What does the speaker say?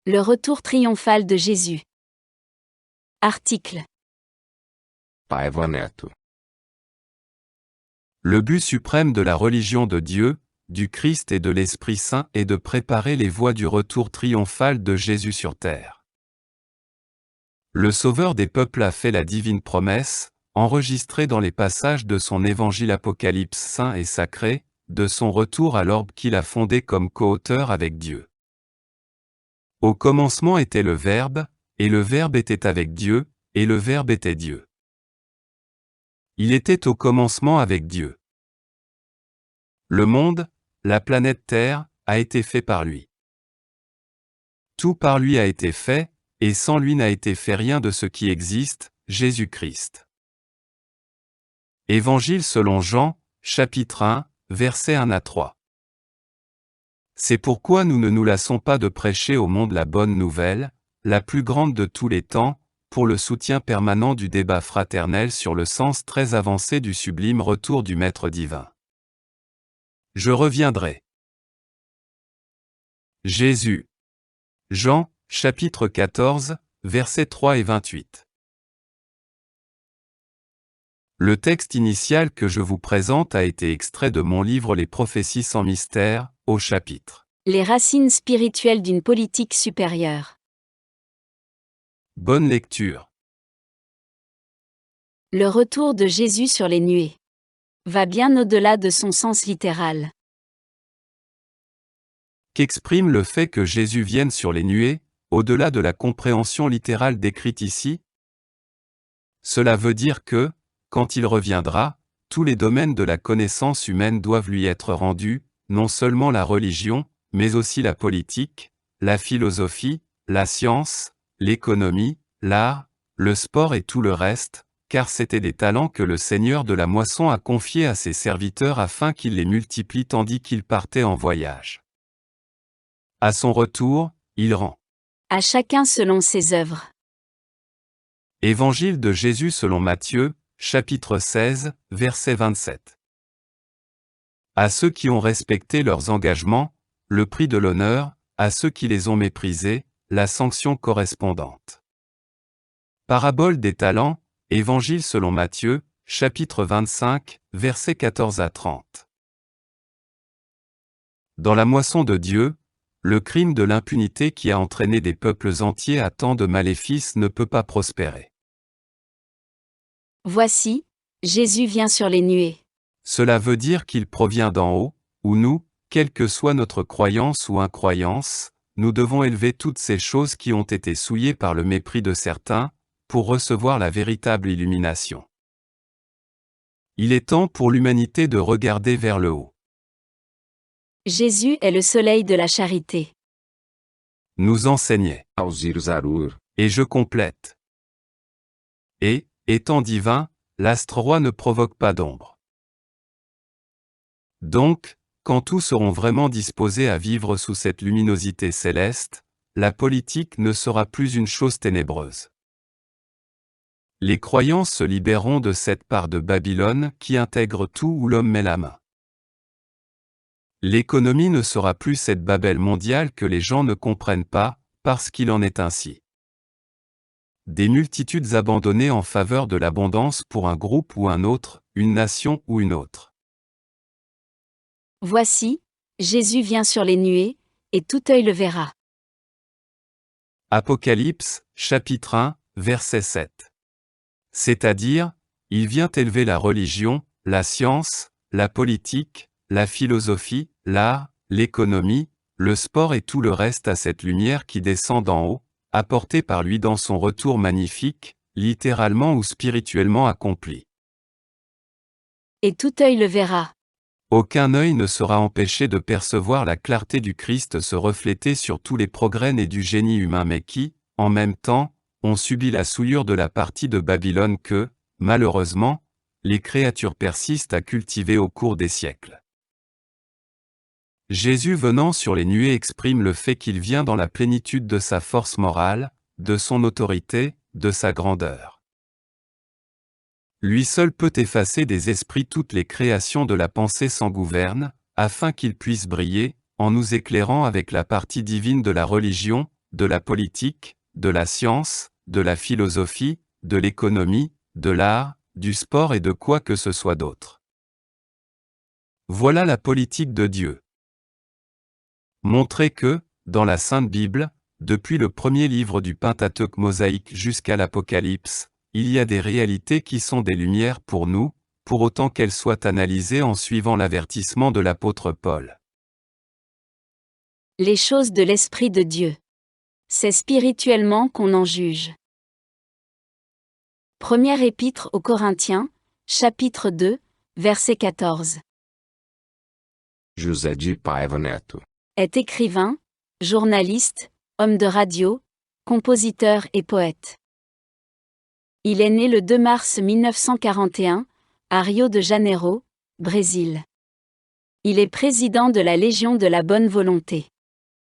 Le retour triomphal de Jésus. Article. Paiva Neto. Le but suprême de la religion de Dieu, du Christ et de l'Esprit Saint est de préparer les voies du retour triomphal de Jésus sur terre. Le Sauveur des peuples a fait la divine promesse, enregistrée dans les passages de son évangile Apocalypse saint et sacré, de son retour à l'orbe qu'il a fondé comme co-auteur avec Dieu. Au commencement était le Verbe, et le Verbe était avec Dieu, et le Verbe était Dieu. Il était au commencement avec Dieu. Le monde, la planète Terre, a été fait par lui. Tout par lui a été fait, et sans lui n'a été fait rien de ce qui existe, Jésus-Christ. Évangile selon Jean, chapitre 1, versets 1 à 3. C'est pourquoi nous ne nous lassons pas de prêcher au monde la bonne nouvelle, la plus grande de tous les temps, pour le soutien permanent du débat fraternel sur le sens très avancé du sublime retour du Maître divin. Je reviendrai. Jésus. Jean, chapitre 14, versets 3 et 28. Le texte initial que je vous présente a été extrait de mon livre Les prophéties sans mystère, au chapitre Les racines spirituelles d'une politique supérieure. Bonne lecture. Le retour de Jésus sur les nuées va bien au-delà de son sens littéral. Qu'exprime le fait que Jésus vienne sur les nuées, au-delà de la compréhension littérale décrite ici? Cela veut dire que, quand il reviendra, tous les domaines de la connaissance humaine doivent lui être rendus, non seulement la religion, mais aussi la politique, la philosophie, la science, l'économie, l'art, le sport et tout le reste, car c'étaient des talents que le Seigneur de la moisson a confiés à ses serviteurs afin qu'ils les multiplient tandis qu'ils partaient en voyage. À son retour, il rend À chacun selon ses œuvres. Évangile de Jésus selon Matthieu, chapitre 16, verset 27. À ceux qui ont respecté leurs engagements, le prix de l'honneur, à ceux qui les ont méprisés, la sanction correspondante. Parabole des talents, Évangile selon Matthieu, chapitre 25, versets 14 à 30. Dans la moisson de Dieu, le crime de l'impunité qui a entraîné des peuples entiers à tant de maléfices ne peut pas prospérer. Voici, Jésus vient sur les nuées. Cela veut dire qu'il provient d'en haut, où nous, quelle que soit notre croyance ou incroyance, nous devons élever toutes ces choses qui ont été souillées par le mépris de certains, pour recevoir la véritable illumination. Il est temps pour l'humanité de regarder vers le haut. Jésus est le soleil de la charité. Nous enseignait. Alzir Zarur. Et je complète. Et, étant divin, l'astre roi ne provoque pas d'ombre. Donc, quand tous seront vraiment disposés à vivre sous cette luminosité céleste, la politique ne sera plus une chose ténébreuse. Les croyants se libéreront de cette part de Babylone qui intègre tout où l'homme met la main. L'économie ne sera plus cette Babel mondiale que les gens ne comprennent pas, parce qu'il en est ainsi. Des multitudes abandonnées en faveur de l'abondance pour un groupe ou un autre, une nation ou une autre. Voici, Jésus vient sur les nuées, et tout œil le verra. Apocalypse, chapitre 1, verset 7. C'est-à-dire, il vient élever la religion, la science, la politique, la philosophie, l'art, l'économie, le sport et tout le reste à cette lumière qui descend d'en haut, apportée par lui dans son retour magnifique, littéralement ou spirituellement accompli. Et tout œil le verra. Aucun œil ne sera empêché de percevoir la clarté du Christ se refléter sur tous les progrès nés du génie humain mais qui, en même temps, ont subi la souillure de la partie de Babylone que, malheureusement, les créatures persistent à cultiver au cours des siècles. Jésus venant sur les nuées exprime le fait qu'il vient dans la plénitude de sa force morale, de son autorité, de sa grandeur. Lui seul peut effacer des esprits toutes les créations de la pensée sans gouverne, afin qu'il puisse briller, en nous éclairant avec la partie divine de la religion, de la politique, de la science, de la philosophie, de l'économie, de l'art, du sport et de quoi que ce soit d'autre. Voilà la politique de Dieu. Montrer que, dans la Sainte Bible, depuis le premier livre du Pentateuque mosaïque jusqu'à l'Apocalypse, il y a des réalités qui sont des lumières pour nous, pour autant qu'elles soient analysées en suivant l'avertissement de l'apôtre Paul. Les choses de l'Esprit de Dieu. C'est spirituellement qu'on en juge. Première épître aux Corinthiens, chapitre 2, verset 14. José de Paiva Neto. Est écrivain, journaliste, homme de radio, compositeur et poète. Il est né le 2 mars 1941, à Rio de Janeiro, Brésil. Il est président de la Légion de la Bonne Volonté.